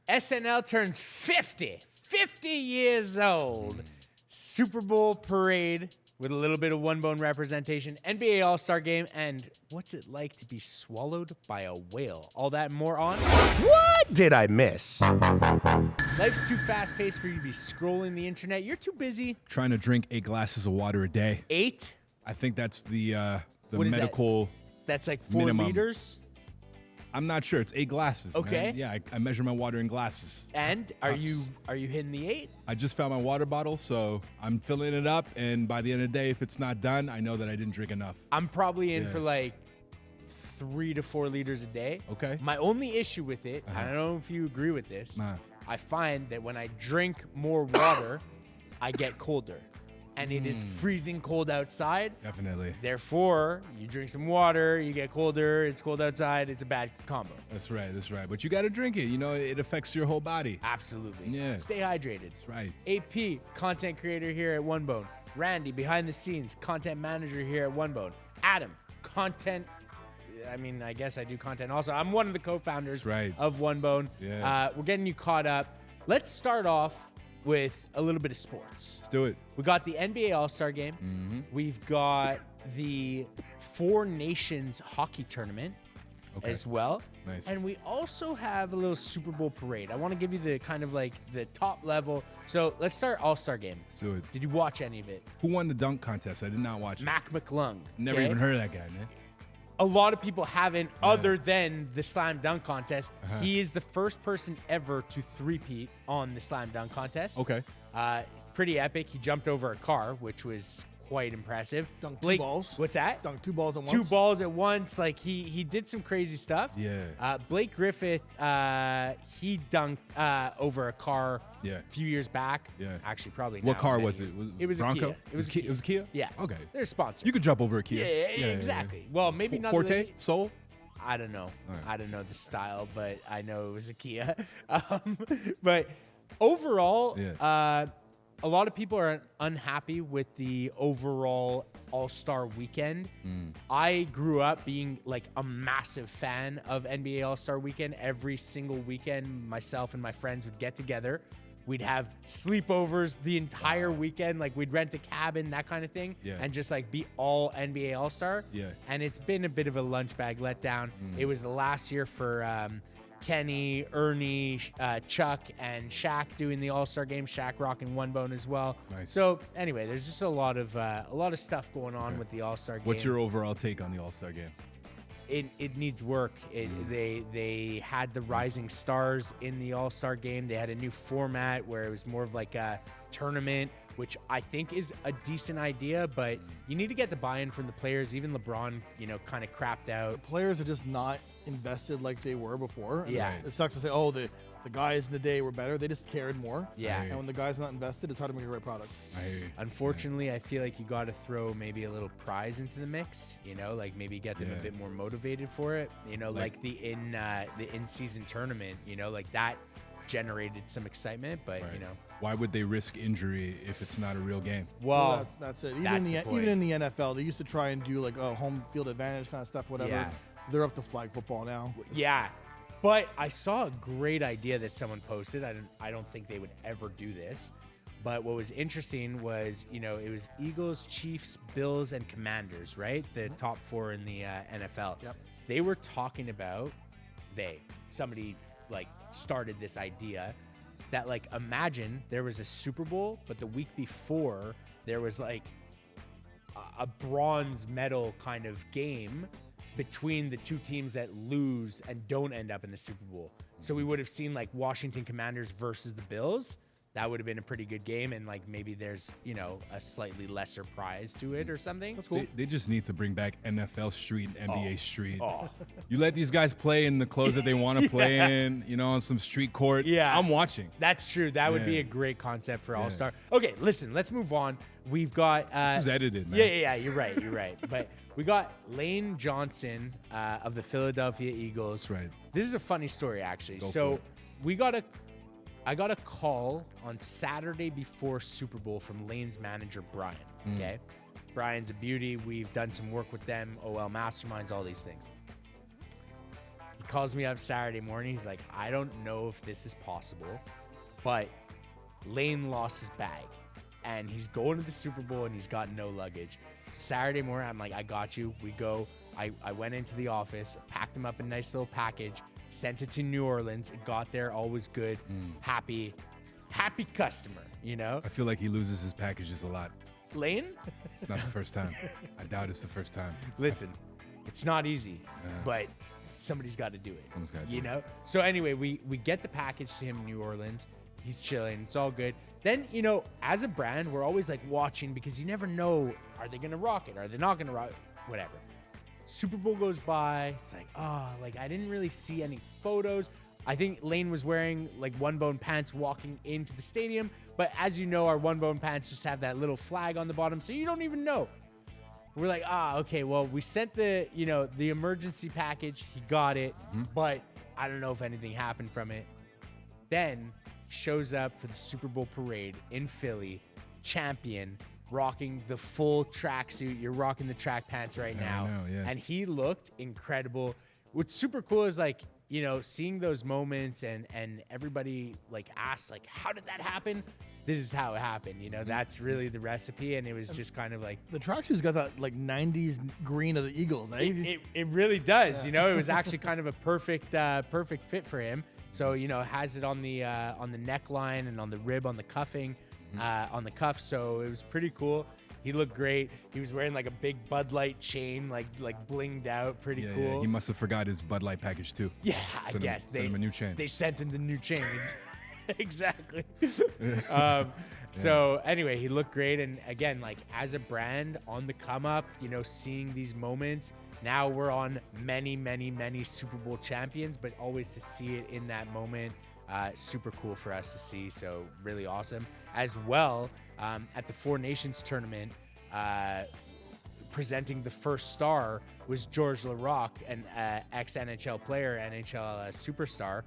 SNL turns 50 years old. Super Bowl parade with a little bit of one bone representation, NBA All-Star Game, and what's it like to be swallowed by a whale? All that and more on What did I miss? Life's too fast-paced for you to be scrolling the internet. You're too busy. Trying to drink 8 glasses of water a day. 8? I think that's the What is medical. That's like 4 minimum. liters? I'm not sure. It's 8 glasses. Okay. Man. Yeah, I measure my water in glasses. And are you hitting the 8? I just found my water bottle, so I'm filling it up. And by the end of the day, if it's not done, I know that I didn't drink enough. I'm probably in for like 3 to 4 liters a day. Okay. My only issue with it, I don't know if you agree with this, Nah. I find that when I drink more water, I get colder. And it is freezing cold outside. Definitely. Therefore, you drink some water, you get colder, it's cold outside, it's a bad combo. That's right. But you got to drink it. You know, it affects your whole body. Absolutely. Yeah. Stay hydrated. That's right. AP, content creator here at OneBone. Randy, behind the scenes, content manager here at OneBone. Adam, content. I guess I do content also. I'm one of the co-founders of OneBone. Yeah. We're getting you caught up. Let's start off with a little bit of sports. Let's do it. We got the NBA All-Star Game. We've got the Four Nations hockey tournament as well. Nice. And we also have a little Super Bowl parade. I want to give you the kind of like the top level. So let's start All-Star Game. Let's do it. Did you watch any of it? Who won the dunk contest? I did not watch it. Mac McClung. Never even heard of that guy, man. A lot of people haven't, other than the slam dunk contest. He is the first person ever to three-peat on the slam dunk contest. Okay. Pretty epic. He jumped over a car, which was quite impressive. Dunked Blake, 2 balls. What's that? Dunked 2 balls at once. 2 balls at once. Like he did some crazy stuff. Yeah. Blake Griffith, he dunked over a car Yeah. a few years back. Yeah. Actually, probably. What now, car many was it? years. It was Bronco? a Kia. It was a Kia. It was a Kia? Yeah. Okay. They're sponsored. You could jump over a Kia. Yeah, exactly. Well, maybe not Forte? really. Soul? I don't know. right. I don't know the style, but I know it was a Kia. But overall, a lot of people are unhappy with the overall All-Star weekend. I grew up being like a massive fan of NBA All-Star weekend. Every single weekend, myself and my friends would get together. We'd have sleepovers the entire weekend. Like we'd rent a cabin, that kind of thing, and just like be all NBA All-Star. Yeah. And it's been a bit of a lunch bag letdown. It was the last year for Kenny, Ernie, Chuck, and Shaq doing the All-Star game. Shaq rocking OneBone as well. Nice. So anyway, there's just a lot of stuff going on with the All-Star game. What's your overall take on the All-Star game? It needs work. They had the rising stars in the All-Star game. They had a new format where it was more of like a tournament, which I think is a decent idea, but you need to get the buy-in from the players. Even LeBron, kind of crapped out. Players are just not invested like they were before. And Yeah. It sucks to say, oh, the guys in the day were better. They just cared more. Yeah. And when the guy's not invested, it's hard to make a great product. I hear you. Unfortunately, I feel like you got to throw maybe a little prize into the mix, like maybe get them a bit more motivated for it, like the in-season tournament, like that generated some excitement, but Right. Why would they risk injury if it's not a real game? well, That's it. Even, that's in the the, point. even in the NFL, they used to try and do like home field advantage kind of stuff, whatever. Yeah. They're up to flag football now. yeah. But I saw a great idea that someone posted. I don't think they would ever do this. But what was interesting was, it was Eagles, Chiefs, Bills, and Commanders, right? The top 4 in the NFL. Yep. They were talking about, somebody like started this idea that like imagine there was a Super Bowl, but the week before there was like a bronze medal kind of game between the two teams that lose and don't end up in the Super Bowl. So we would have seen like Washington Commanders versus the Bills. That would have been a pretty good game, and like maybe there's a slightly lesser prize to it or something. That's cool. They just need to bring back NFL Street and NBA Street. Oh. You let these guys play in the clothes that they want to play in, on some street court. Yeah. I'm watching. That's true. That would be Yeah. a great concept for All-Star. Okay, listen, let's move on. We've got This is edited, man. Yeah, you're right. But we got Lane Johnson of the Philadelphia Eagles. That's right. This is a funny story, actually. Go for So it. I got a call on Saturday before Super Bowl from Lane's manager, Brian. Okay. Brian's a beauty. We've done some work with them, OL Masterminds, all these things. He calls me up Saturday morning. He's like, I don't know if this is possible, but Lane lost his bag and he's going to the Super Bowl and he's got no luggage. Saturday morning, I'm like, I got you. We go. I went into the office, packed him up a nice little package, sent it to New Orleans. It got there, all was good. Happy customer, you know? I feel like he loses his packages a lot. Lane? It's not the first time. I doubt it's the first time. Listen, it's not easy, but somebody's got to do it. Someone's gotta do you know? So anyway, we get the package to him in New Orleans. He's chilling. It's all good. Then, you know, as a brand, we're always like watching because you never know, are they going to rock it? Are they not going to rock it? Whatever. Super Bowl goes by. It's like, like I didn't really see any photos. I think Lane was wearing like one bone pants walking into the stadium. But as you know, our one bone pants just have that little flag on the bottom. So you don't even know. We're like, okay, well, we sent the emergency package. He got it, but I don't know if anything happened from it. Then he shows up for the Super Bowl parade in Philly, champion, rocking the full tracksuit. You're rocking the track pants right now. I know, yeah. And he looked incredible. What's super cool is like, you know, seeing those moments and everybody like asks like, how did that happen? This is how it happened. You know, that's really the recipe. And it was just kind of like, The tracksuit's got that like 90s green of the Eagles. Eh? it really does. You know, it was actually kind of a perfect fit for him. So, you know, it has it on the neckline and on the rib, on the cuffing, on the cuff. So it was pretty cool. He looked great. He was wearing like a big Bud Light chain, like blinged out, pretty cool. Yeah, he must have forgot his Bud Light package too. Yeah, I guess send him a new chain. They sent him the new chain. Exactly. So anyway, he looked great, and again, like as a brand on the come up, you know, seeing these moments. Now we're on many Super Bowl champions, but always to see it in that moment, super cool for us to see. So really awesome. As well, at the Four Nations tournament, presenting the first star was George LaRock, an ex-NHL player, NHL superstar,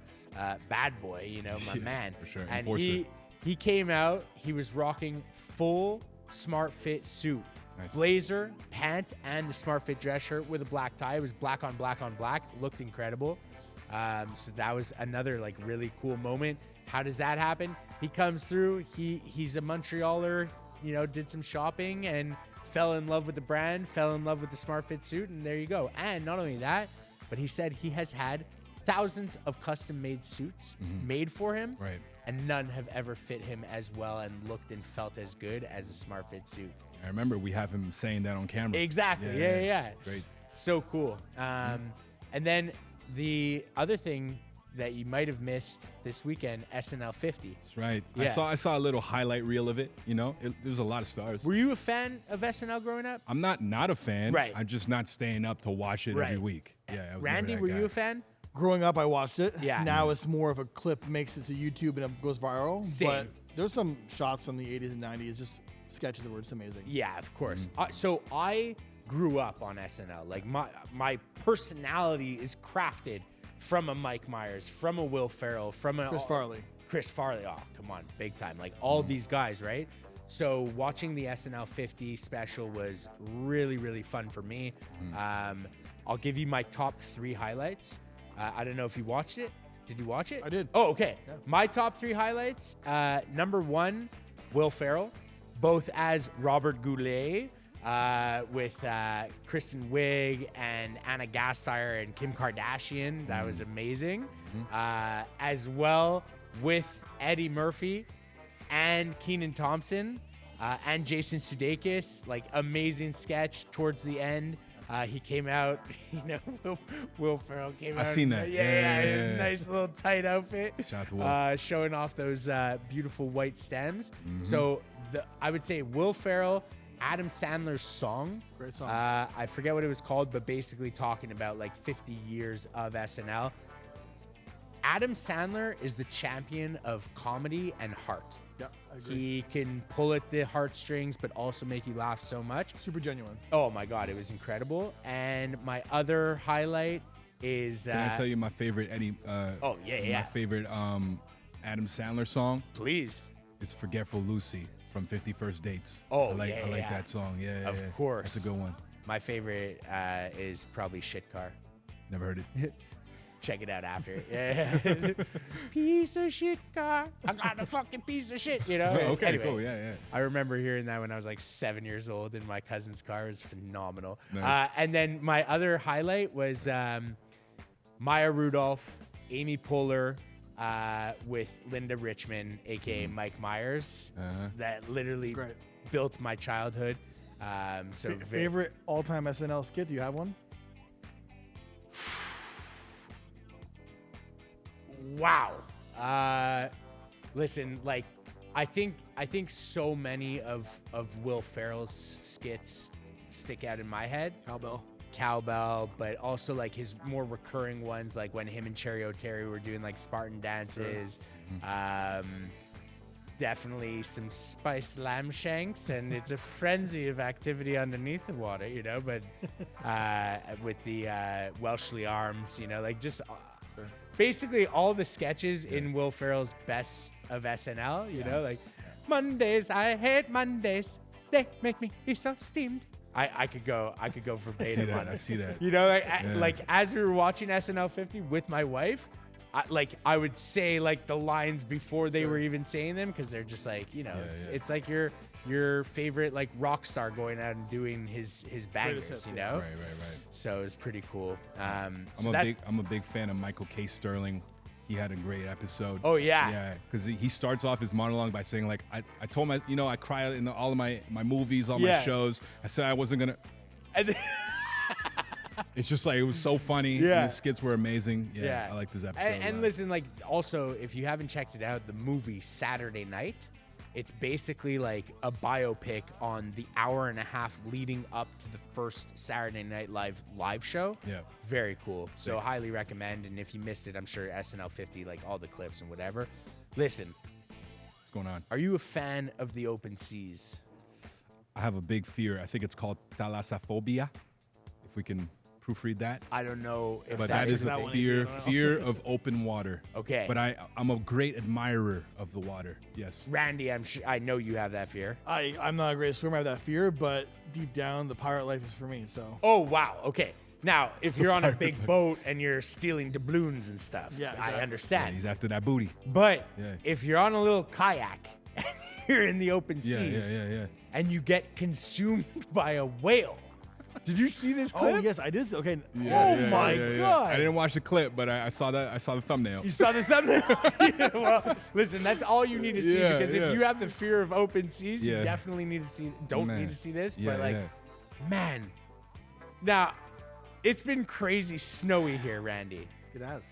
bad boy, you know, my man. For sure. And Enforcer. he came out, he was rocking full smart fit suit. Nice. Blazer, pant, and the smart fit dress shirt with a black tie. It was black on black on black. Looked incredible. So that was another like really cool moment. How does that happen? He comes through. He's a Montrealer, you know, did some shopping and fell in love with the brand, fell in love with the smart fit suit, and there you go. And not only that, but he said he has had thousands of custom made suits made for him. Right. And none have ever fit him as well and looked and felt as good as a smart fit suit. I remember we have him saying that on camera. Exactly. Yeah. Great. So cool. And then the other thing that you might have missed this weekend, SNL 50. That's right. Yeah. I saw a little highlight reel of it. You know, there was a lot of stars. Were you a fan of SNL growing up? I'm not a fan. Right. I'm just not staying up to watch it every week. Yeah. I was Randy, never were that you guy. a fan? Growing up, I watched it. Yeah. Now it's more of a clip makes it to YouTube and it goes viral. Same. But there's some shots from the 80s and 90s, just sketches where it's amazing. Yeah, of course. So I grew up on SNL. Like my personality is crafted from a Mike Myers, from a Will Ferrell, from a Chris Farley. Oh, come on, big time. Like all these guys, right? So watching the SNL 50 special was really, really fun for me. I'll give you my top 3 highlights. I don't know if you watched it. Did you watch it? I did. Oh, okay. Yeah. My top 3 highlights. Number 1, Will Ferrell, both as Robert Goulet, with Kristen Wiig and Anna Gasteyer and Kim Kardashian. That was amazing. As well with Eddie Murphy and Kenan Thompson and Jason Sudeikis. Like amazing sketch towards the end. He came out, you know, Will Ferrell came out. I seen that. Yeah. Nice little tight outfit. Shout out to Will. Showing off those beautiful white stems. So I would say Will Ferrell, Adam Sandler's song. Great song. I forget what it was called, but basically talking about like 50 years of SNL. Adam Sandler is the champion of comedy and heart. Yeah, I agree. He can pull at the heartstrings, but also make you laugh so much. Super genuine. Oh my God, it was incredible. And my other highlight is. Can I tell you my favorite Eddie? My favorite Adam Sandler song. Please. It's "Forgetful Lucy" from 50 First Dates. Oh, I like that song. Yeah, Of course. That's a good one. My favorite is probably Shit Car. Never heard it. check it out after. Yeah. Piece of shit car. I got a fucking piece of shit, you know? Okay, Anyway, cool. Yeah, yeah. I remember hearing that when I was like 7 years old in my cousin's car. It was phenomenal. Nice. And then my other highlight was Maya Rudolph, Amy Poehler, with Linda Richmond, aka Mike Myers. That literally Great. built my childhood. So Favorite all-time SNL skit? Do you have one? Wow. Listen, like I think so many of Will Ferrell's skits stick out in my head. Cowbell, but also like his more recurring ones, like when him and Cherry O'Terry were doing like Spartan dances. Definitely some spiced lamb shanks, and it's a frenzy of activity underneath the water, you know. But with the Welshly arms, you know, like just basically all the sketches in Will Ferrell's best of SNL, you know, like Mondays, I hate Mondays, they make me be so steamed. I could go verbatim on it. I see that. You know, like as we were watching SNL 50 with my wife, I would say like the lines before they were even saying them, because they're just like, you know, it's like your favorite like rock star going out and doing his bangers, you know. Right. So it was pretty cool. I'm a big fan of Michael K. Sterling. He had a great episode. Oh yeah. Yeah, because he starts off his monologue by saying like, I told my, you know, I cry in all of my movies, all my shows. I said I wasn't gonna. It's just like, it was so funny. Yeah. The skits were amazing. Yeah. I like this episode. And listen, like also, if you haven't checked it out, the movie Saturday Night, it's basically like a biopic on the hour and a half leading up to the first Saturday Night live show. Yeah. Very cool. So highly recommend. And if you missed it, I'm sure SNL 50, like all the clips and whatever. Listen. What's going on? Are you a fan of the open seas? I have a big fear. I think it's called thalassophobia. If we can proofread that. I don't know if But that is a fear of open water. Okay. But I'm a great admirer of the water. Yes. Randy, I know you have that fear. I'm not a great swimmer. I have that fear, but deep down, the pirate life is for me. So. Oh wow. Okay. Now, if you're on a big boat and you're stealing doubloons and stuff, exactly. I understand. He's after that booty. But if you're on a little kayak and you're in the open seas and you get consumed by a whale. Did you see this clip? Oh yes, I did. Okay. My God. I didn't watch the clip, but I saw the thumbnail. You saw the thumbnail? Well, listen, that's all you need to see, because if you have the fear of open seas, you definitely need to see. Need to see this, but man, now it's been crazy snowy here, Randy. It has.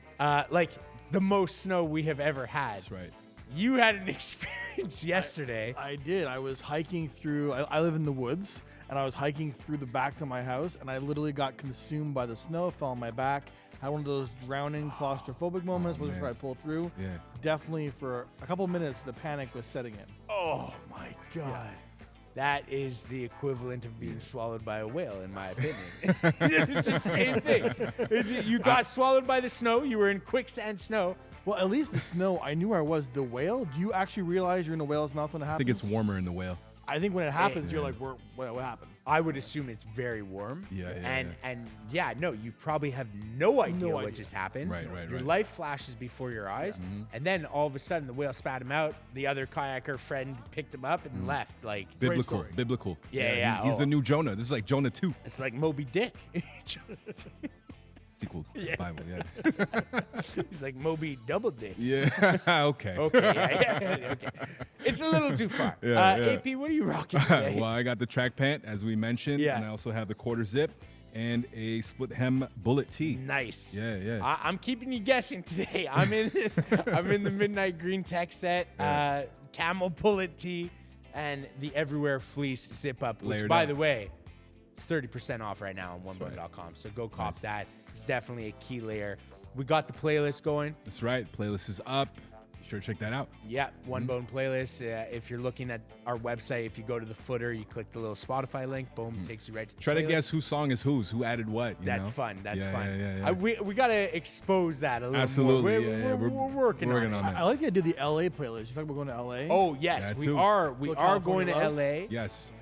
Like the most snow we have ever had. That's right. You had an experience yesterday. I did. I was hiking through. I live in the woods, and I was hiking through the back to my house, and I literally got consumed by the snow. Fell on my back. Had one of those drowning, claustrophobic moments. Wasn't sure I pulled through. Yeah. Definitely for a couple minutes, the panic was setting in. Oh my God. Yeah. That is the equivalent of being swallowed by a whale, in my opinion. It's the same thing. You got swallowed by the snow. You were in quicksand snow. Well, at least the snow, I knew where I was. The whale, do you actually realize you're in a whale's mouth when it happens? I think it's warmer in the whale. I think when it happens, you're like, what happened? I would assume it's very warm. Yeah. And no, you probably have no idea what just happened. Right. Your life flashes before your eyes, and then all of a sudden the whale spat him out. The other kayaker friend picked him up and left. Like Biblical. Yeah. He's the new Jonah. This is like Jonah 2. It's like Moby Dick. Sequel to the Bible, He's like Moby Double Dick. Yeah. Okay. Okay. It's a little too far. AP, what are you rocking today? Well, I got the track pant, as we mentioned, and I also have the quarter zip and a split hem bullet tee. Nice. Yeah. I'm keeping you guessing today. I'm in the midnight green tech set, camel bullet tee, and the everywhere fleece zip up, which, by the way, it's 30% off right now on onebone.com. So go cop that. It's definitely a key layer. We got the playlist going. That's right. Playlist is up. Be sure to check that out. Yeah, One Bone playlist. If you're looking at our website, if you go to the footer, you click the little Spotify link. Boom, takes you right to the Try playlist. to guess whose song is whose, who added what. That's fun. That's fun. Yeah. We got to expose that a little Absolutely. more. We're working on that. I like the idea of the LA playlist. You talk about going to LA? Oh, yes. That we too. are going to California LA. Yes.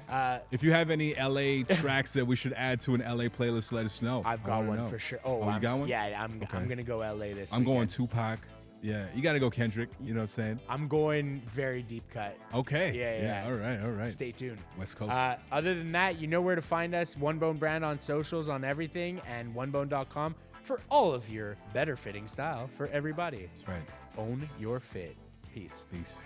If you have any LA tracks that we should add to an LA playlist, let us know. I've I got wanna one know. for sure. Oh, you got one? Yeah, I'm gonna go LA this. I'm going weekend. Tupac. Yeah, you got to go Kendrick. You know what I'm saying? I'm going very deep cut. Okay. Yeah. All right. Stay tuned. West Coast. Other than that, you know where to find us. One Bone Brand on socials, on everything, and onebone.com for all of your better fitting style for everybody. That's right. Own your fit. Peace. Peace.